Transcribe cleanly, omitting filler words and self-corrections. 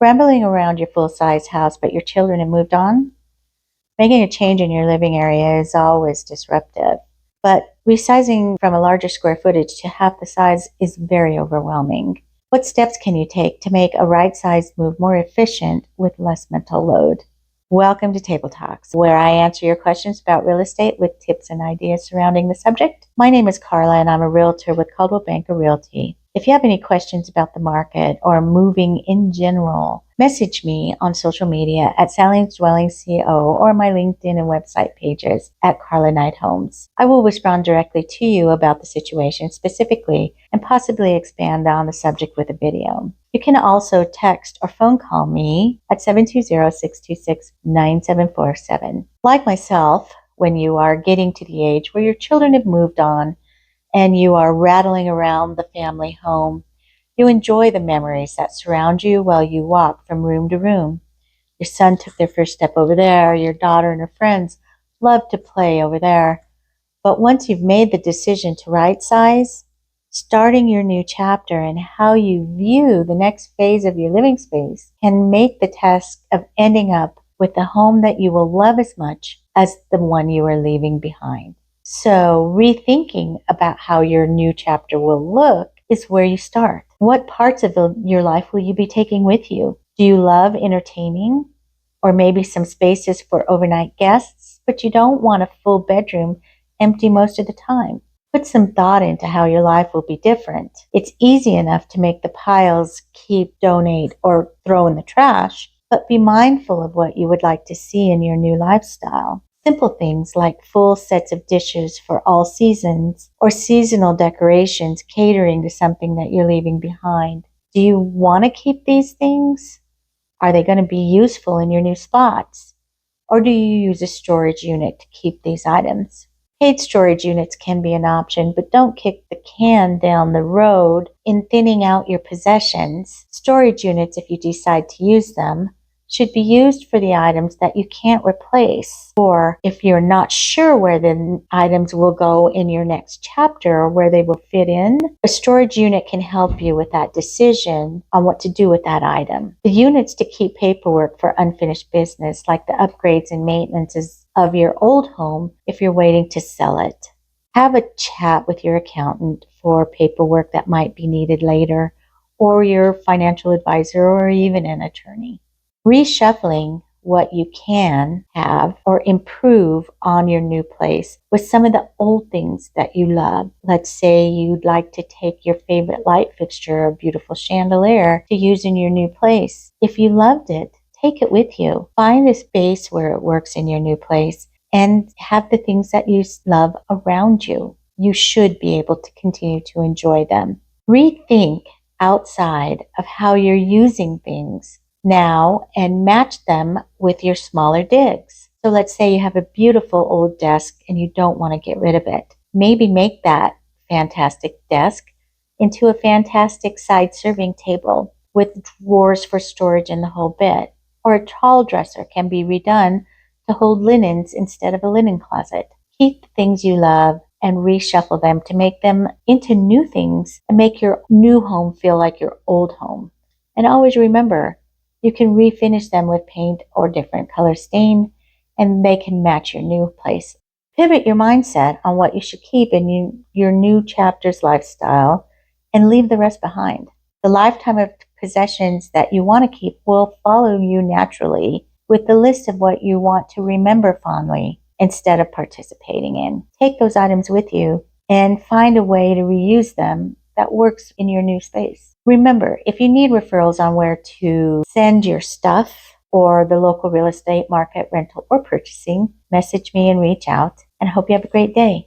Rambling around your full-size house, but your children have moved on? Making a change in your living area is always disruptive, but resizing from a larger square footage to half the size is very overwhelming. What steps can you take to make a right-sized move more efficient with less mental load? Welcome to TableTalks, where I answer your questions about real estate with tips and ideas surrounding the subject. My name is Carla, and I'm a realtor with Coldwell Banker Realty. If you have any questions about the market or moving in general, message me on social media at Sally's Dwelling CO or my LinkedIn and website pages at Carla Knight Homes. I will respond directly to you about the situation specifically and possibly expand on the subject with a video. You can also text or phone call me at 720-626-9747. Like myself, when you are getting to the age where your children have moved on and you are rattling around the family home, you enjoy the memories that surround you while you walk from room to room. Your son took their first step over there. Your daughter and her friends love to play over there. But once you've made the decision to right size, starting your new chapter and how you view the next phase of your living space can make the task of ending up with the home that you will love as much as the one you are leaving behind. So rethinking about how your new chapter will look is where you start. What parts of your life will you be taking with you? Do you love entertaining? Or maybe some spaces for overnight guests, but you don't want a full bedroom empty most of the time? Put some thought into how your life will be different. It's easy enough to make the piles keep, donate, or throw in the trash, but be mindful of what you would like to see in your new lifestyle. Simple things like full sets of dishes for all seasons or seasonal decorations catering to something that you're leaving behind. Do you want to keep these things? Are they going to be useful in your new spots? Or do you use a storage unit to keep these items? Paid storage units can be an option, but don't kick the can down the road in thinning out your possessions. Storage units, if you decide to use them, should be used for the items that you can't replace, or if you're not sure where the items will go in your next chapter or where they will fit in, a storage unit can help you with that decision on what to do with that item. The units to keep paperwork for unfinished business, like the upgrades and maintenances of your old home if you're waiting to sell it. Have a chat with your accountant for paperwork that might be needed later, or your financial advisor, or even an attorney. Reshuffling what you can have or improve on your new place with some of the old things that you love. Let's say you'd like to take your favorite light fixture or beautiful chandelier to use in your new place. If you loved it, take it with you. Find a space where it works in your new place and have the things that you love around you. You should be able to continue to enjoy them. Rethink outside of how you're using things now and match them with your smaller digs. So let's say you have a beautiful old desk and you don't want to get rid of it. Maybe make that fantastic desk into a fantastic side serving table with drawers for storage in the whole bit. Or a tall dresser can be redone to hold linens instead of a linen closet. Keep the things you love and reshuffle them to make them into new things and make your new home feel like your old home. And always remember, you can refinish them with paint or different color stain, and they can match your new place. Pivot your mindset on what you should keep in your new chapter's lifestyle and leave the rest behind. The lifetime of possessions that you want to keep will follow you naturally with the list of what you want to remember fondly instead of participating in. Take those items with you and find a way to reuse them that works in your new space. Remember, if you need referrals on where to send your stuff or the local real estate market, rental, or purchasing, message me and reach out. And I hope you have a great day.